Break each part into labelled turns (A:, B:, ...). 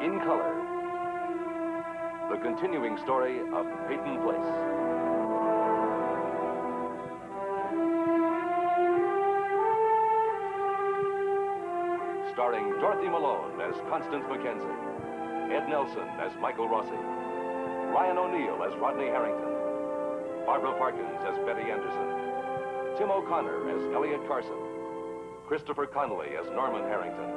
A: in color. The continuing story of Peyton Place. Starring Dorothy Malone as Constance Mackenzie, Ed Nelson as Michael Rossi, Ryan O'Neill as Rodney Harrington, Barbara Parkins as Betty Anderson, Tim O'Connor as Elliot Carson, Christopher Connolly as Norman Harrington,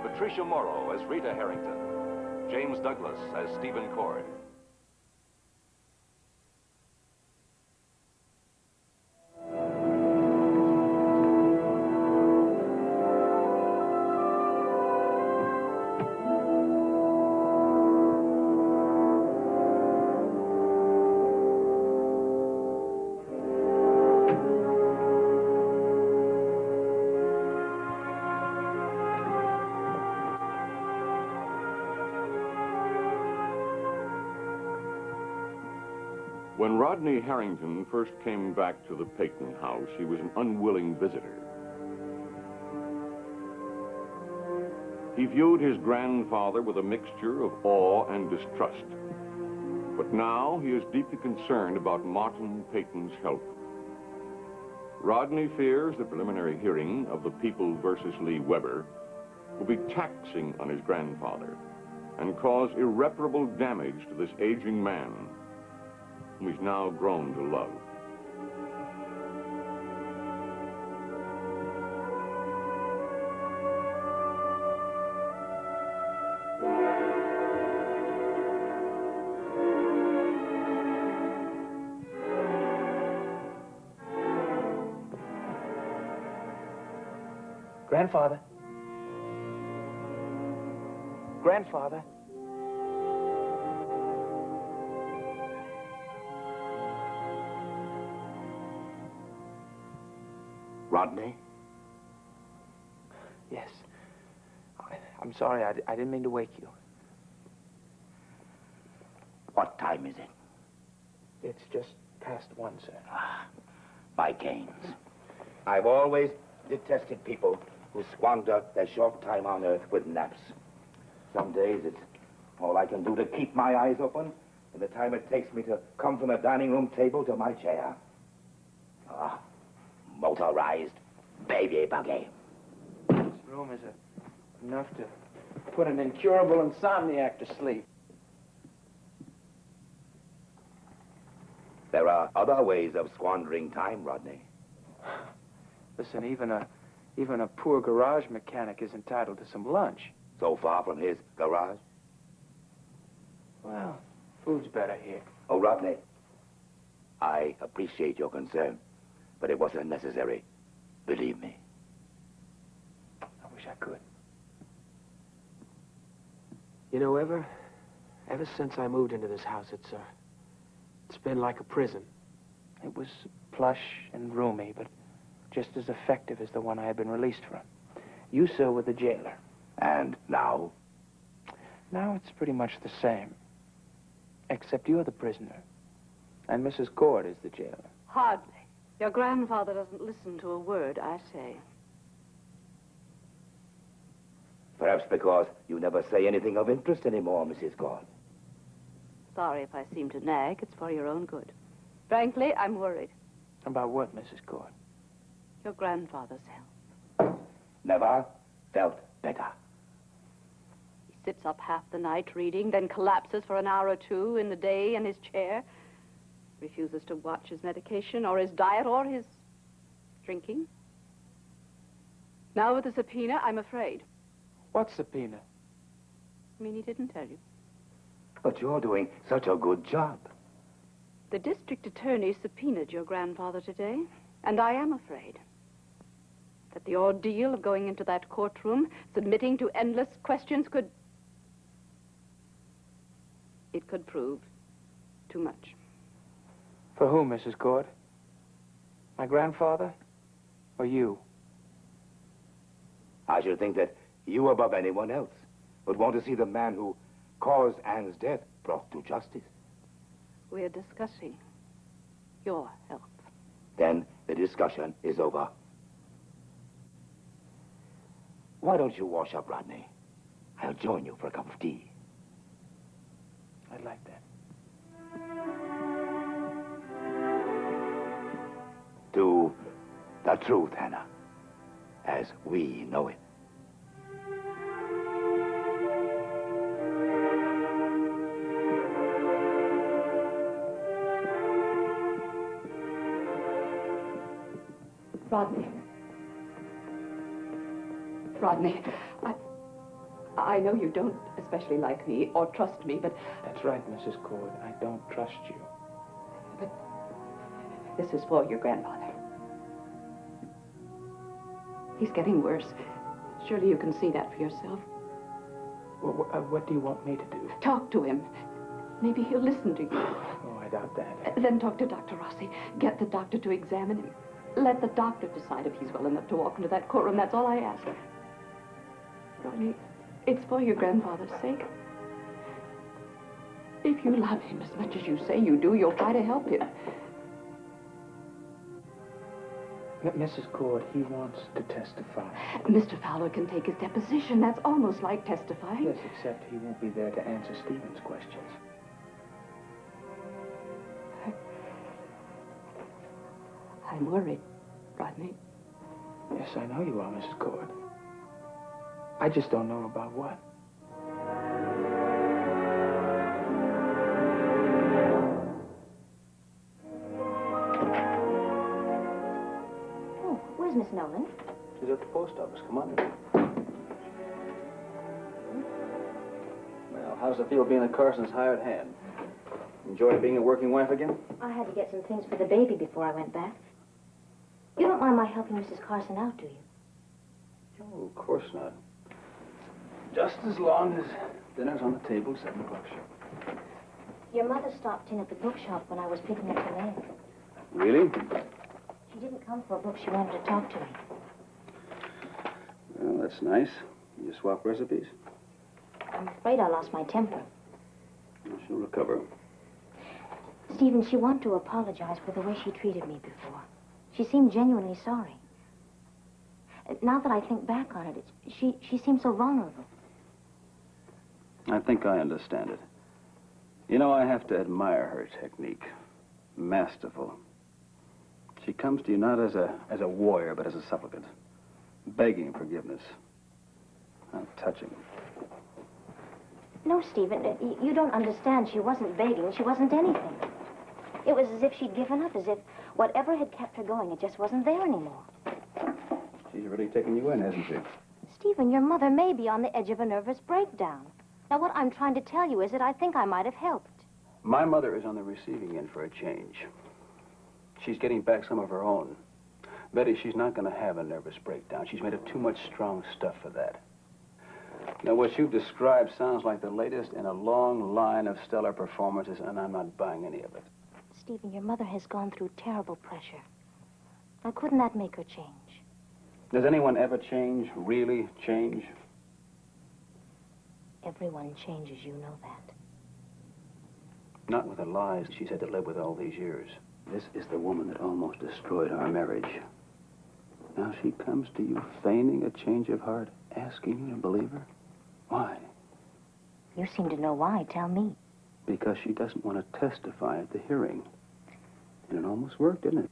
A: Patricia Morrow as Rita Harrington, James Douglas as Stephen Cord.
B: When Rodney Harrington first came back to the Peyton house, he was an unwilling visitor. He viewed his grandfather with a mixture of awe and distrust. But now he is deeply concerned about Morton Peyton's health. Rodney fears the preliminary hearing of the People versus Lee Weber will be taxing on his grandfather and cause irreparable damage to this aging man whom he's now grown to love.
C: Grandfather. Grandfather.
D: Rodney?
C: Yes. I'm sorry, I didn't mean to wake you.
D: What time is it?
C: It's just past 1, sir.
D: Ah, my canes. I've always detested people who squander their short time on earth with naps. Some days it's all I can do to keep my eyes open and the time it takes me to come from the dining room table to my chair. Ah, motorized baby buggy.
C: This room is enough to put an incurable insomniac to sleep.
D: There are other ways of squandering time, Rodney.
C: Listen, even a poor garage mechanic is entitled to some lunch.
D: So far from his garage?
C: Well, food's better here.
D: Oh, Rodney, I appreciate your concern, but it wasn't necessary. Believe me.
C: I wish I could. You know, ever since I moved into this house, it's been like a prison. It was plush and roomy, but just as effective as the one I had been released from. You, sir, were the jailer.
D: And now?
C: Now it's pretty much the same. Except you're the prisoner. And Mrs. Cord is the jailer.
E: Hardly. Your grandfather doesn't listen to a word I say.
D: Perhaps because you never say anything of interest anymore, Mrs. Cord.
E: Sorry if I seem to nag. It's for your own good. Frankly, I'm worried.
C: About what, Mrs. Cord?
E: Your grandfather's health.
D: Never felt better.
E: He sits up half the night reading, then collapses for an hour or two in the day in his chair. Refuses to watch his medication or his diet or his drinking. Now with the subpoena, I'm afraid.
C: What subpoena?
E: I mean, he didn't tell you.
D: But you're doing such a good job.
E: The district attorney subpoenaed your grandfather today, and I am afraid that the ordeal of going into that courtroom, submitting to endless questions could prove too much.
C: For whom, Mrs. Cord? My grandfather? Or you?
D: I should think that you, above anyone else, would want to see the man who caused Anne's death brought to justice.
E: We're discussing your health.
D: Then the discussion is over. Why don't you wash up, Rodney? I'll join you for a cup of tea.
C: I'd like that.
D: To the truth, Hannah, as we know it.
E: Rodney. Rodney, I know you don't especially like me or trust me, but...
C: That's right, Mrs. Cord. I don't trust you.
E: But this is for your grandfather. He's getting worse. Surely you can see that for yourself.
C: What do you want me to do?
E: Talk to him. Maybe he'll listen to you.
C: Oh, I doubt that.
E: Then talk to Dr. Rossi. Get the doctor to examine him. Let the doctor decide if he's well enough to walk into that courtroom. That's all I ask. Rodney, it's for your grandfather's sake. If you love him as much as you say you do, you'll try to help him.
C: Mrs. Cord, he wants to testify.
E: Mr. Fowler can take his deposition. That's almost like testifying.
C: Yes, except he won't be there to answer Stephen's questions.
E: I'm worried, Rodney.
C: Yes, I know you are, Mrs. Cord. I just don't know about what.
F: Oh, where's Miss Nolan?
C: She's at the post office. Come on in.
G: Well, how's it feel being the Carson's hired hand? Enjoy being a working wife again?
F: I had to get some things for the baby before I went back. You don't mind my helping Mrs. Carson out, do you?
G: Oh, of course not. Just as long as dinner's on the table, 7 o'clock sharp.
F: Your mother stopped in at the bookshop when I was picking up the mail.
G: Really?
F: She didn't come for a book. She wanted to talk to me.
G: Well, that's nice. You swap recipes?
F: I'm afraid I lost my temper.
G: Well, she'll recover.
F: Stephen, she wanted to apologize for the way she treated me before. She seemed genuinely sorry. Now that I think back on it, she seemed so vulnerable.
G: I think I understand it. You know, I have to admire her technique. Masterful. She comes to you not as a warrior, but as a supplicant. Begging forgiveness. How touching.
F: No, Stephen, you don't understand. She wasn't begging. She wasn't anything. It was as if she'd given up, as if whatever had kept her going, it just wasn't there anymore.
G: She's really taken you in, hasn't she?
F: Stephen, your mother may be on the edge of a nervous breakdown. Now, what I'm trying to tell you is that I think I might have helped.
G: My mother is on the receiving end for a change. She's getting back some of her own. Betty, she's not going to have a nervous breakdown. She's made of too much strong stuff for that. Now, what you've described sounds like the latest in a long line of stellar performances, and I'm not buying any of it.
F: Stephen, your mother has gone through terrible pressure. Now, couldn't that make her change?
G: Does anyone ever change, really change?
F: Everyone changes, you know that.
G: Not with the lies she's had to live with all these years. This is the woman that almost destroyed our marriage. Now she comes to you feigning a change of heart, asking you to believe her? Why?
F: You seem to know why. Tell me.
G: Because she doesn't want to testify at the hearing. And it almost worked, didn't it?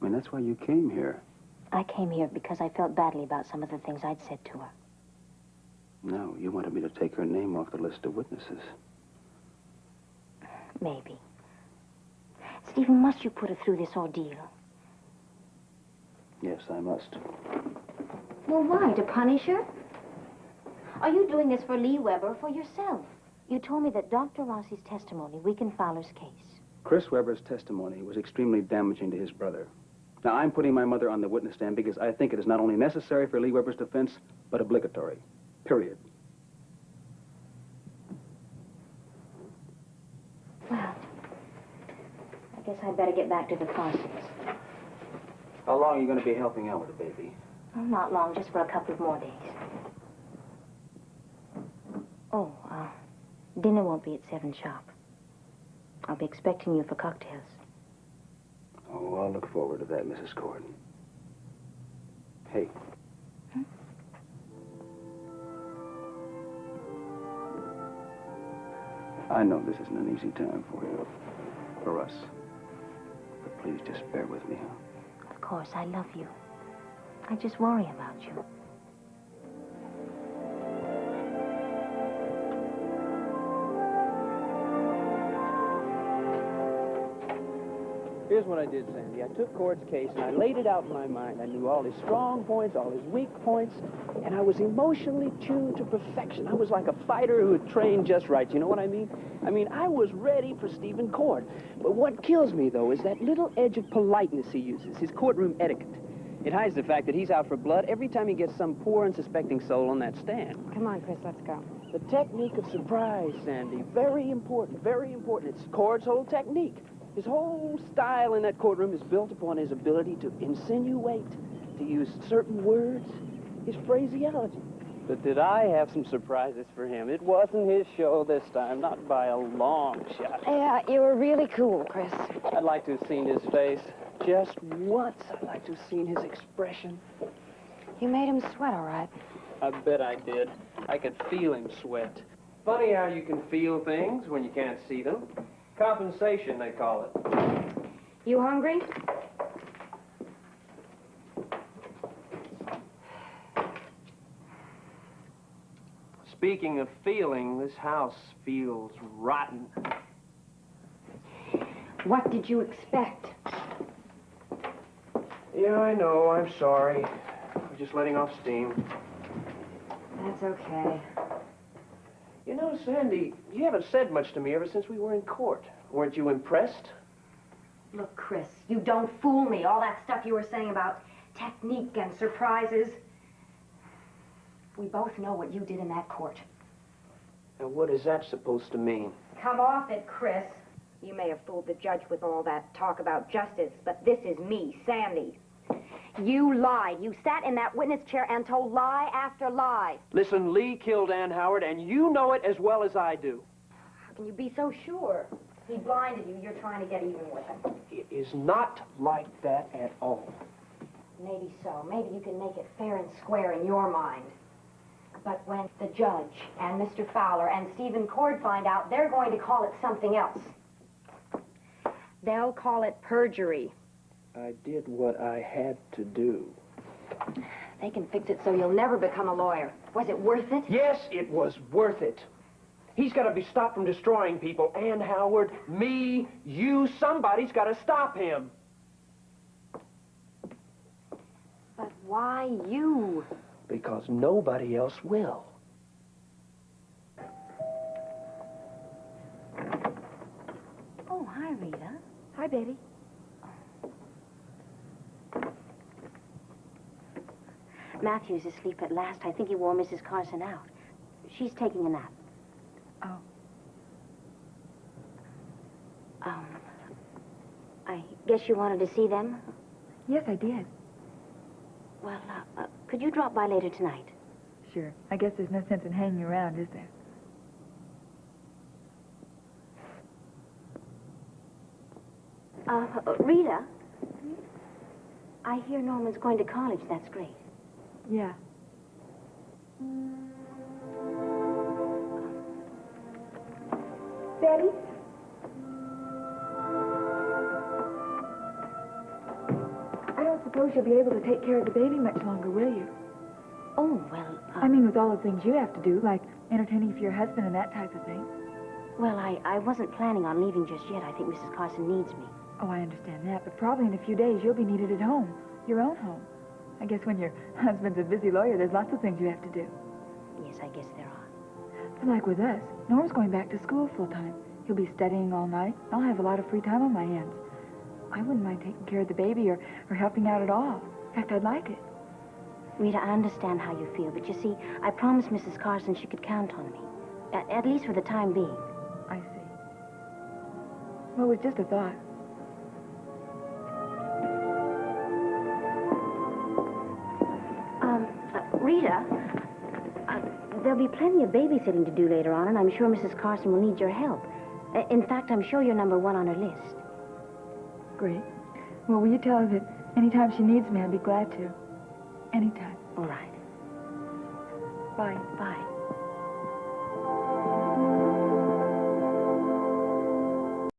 G: I mean, that's why you came here.
F: I came here because I felt badly about some of the things I'd said to her.
G: No, you wanted me to take her name off the list of witnesses.
F: Maybe. Stephen, must you put her through this ordeal?
G: Yes, I must.
F: Well, why? To punish her? Are you doing this for Lee Weber or for yourself? You told me that Dr. Rossi's testimony weakened Fowler's case.
G: Chris Weber's testimony was extremely damaging to his brother. Now, I'm putting my mother on the witness stand because I think it is not only necessary for Lee Weber's defense, but obligatory. Period.
F: Well, I guess I'd better get back to the Carsons.
G: How long are you going to be helping out with the baby?
F: Oh, not long, just for a couple of more days. Oh, dinner won't be at 7 sharp. I'll be expecting you for cocktails.
G: Oh, I'll look forward to that, Mrs. Cord. Hey. I know this isn't an easy time for you, for us. But please just bear with me, huh?
F: Of course, I love you. I just worry about you.
C: Here's what I did, Sandy. I took Cord's case and I laid it out in my mind. I knew all his strong points, all his weak points, and I was emotionally tuned to perfection. I was like a fighter who had trained just right. You know what I mean? I was ready for Stephen Cord. But what kills me, though, is that little edge of politeness he uses, his courtroom etiquette. It hides the fact that he's out for blood every time he gets some poor, unsuspecting soul on that stand.
E: Come on, Chris, let's go.
C: The technique of surprise, Sandy. Very important, very important. It's Cord's whole technique. His whole style in that courtroom is built upon his ability to insinuate, to use certain words, his phraseology. But did I have some surprises for him? It wasn't his show this time, not by a long shot.
E: Yeah, you were really cool, Chris.
C: I'd like to have seen his face. Just once, I'd like to have seen his expression.
E: You made him sweat, all right.
C: I bet I did. I could feel him sweat. Funny how you can feel things when you can't see them. Compensation, they call it.
E: You hungry?
C: Speaking of feeling, this house feels rotten.
E: What did you expect?
C: Yeah, I know. I'm sorry. I'm just letting off steam.
E: That's okay.
C: You know, Sandy, you haven't said much to me ever since we were in court. Weren't you impressed?
F: Look, Chris, you don't fool me. All that stuff you were saying about technique and surprises. We both know what you did in that court.
C: And what is that supposed to mean?
F: Come off it, Chris. You may have fooled the judge with all that talk about justice, but this is me, Sandy. You lied. You sat in that witness chair and told lie after lie.
C: Listen, Lee killed Ann Howard, and you know it as well as I do.
F: How can you be so sure? He blinded you. You're trying to get even with him.
C: It is not like that at all.
F: Maybe so. Maybe you can make it fair and square in your mind. But when the judge and Mr. Fowler and Stephen Cord find out, they're going to call it something else. They'll call it perjury.
C: I did what I had to do.
F: They can fix it so you'll never become a lawyer. Was it worth it?
C: Yes, it was worth it. He's got to be stopped from destroying people. Ann Howard, me, you, somebody's got to stop him.
F: But why you?
C: Because nobody else will.
F: Oh, hi, Rita.
E: Hi, baby.
F: Matthew's asleep at last. I think he wore Mrs. Carson out. She's taking a nap.
E: Oh.
F: I guess you wanted to see them?
H: Yes, I did.
F: Well, could you drop by later tonight?
H: Sure. I guess there's no sense in hanging around, is there?
F: Rita? I hear Norman's going to college. That's great.
H: Yeah.
F: Betty?
H: I don't suppose you'll be able to take care of the baby much longer, will you?
F: Oh, well,
H: I mean, with all the things you have to do, like entertaining for your husband and that type of thing.
F: Well, I wasn't planning on leaving just yet. I think Mrs. Carson needs me.
H: Oh, I understand that, but probably in a few days you'll be needed at home, your own home. I guess when your husband's a busy lawyer, there's lots of things you have to do.
F: Yes, I guess there are.
H: But like with us, Norm's going back to school full-time. He'll be studying all night. I'll have a lot of free time on my hands. I wouldn't mind taking care of the baby or helping out at all. In fact, I'd like it.
F: Rita, I understand how you feel, but you see, I promised Mrs. Carson she could count on me. At least for the time being.
H: I see. Well, it was just a thought.
F: Rita, there'll be plenty of babysitting to do later on, and I'm sure Mrs. Carson will need your help. In fact, I'm sure you're number one on her list.
H: Great. Well, will you tell her that anytime she needs me, I'd be glad to. Anytime.
F: All right.
H: Bye.
F: Bye.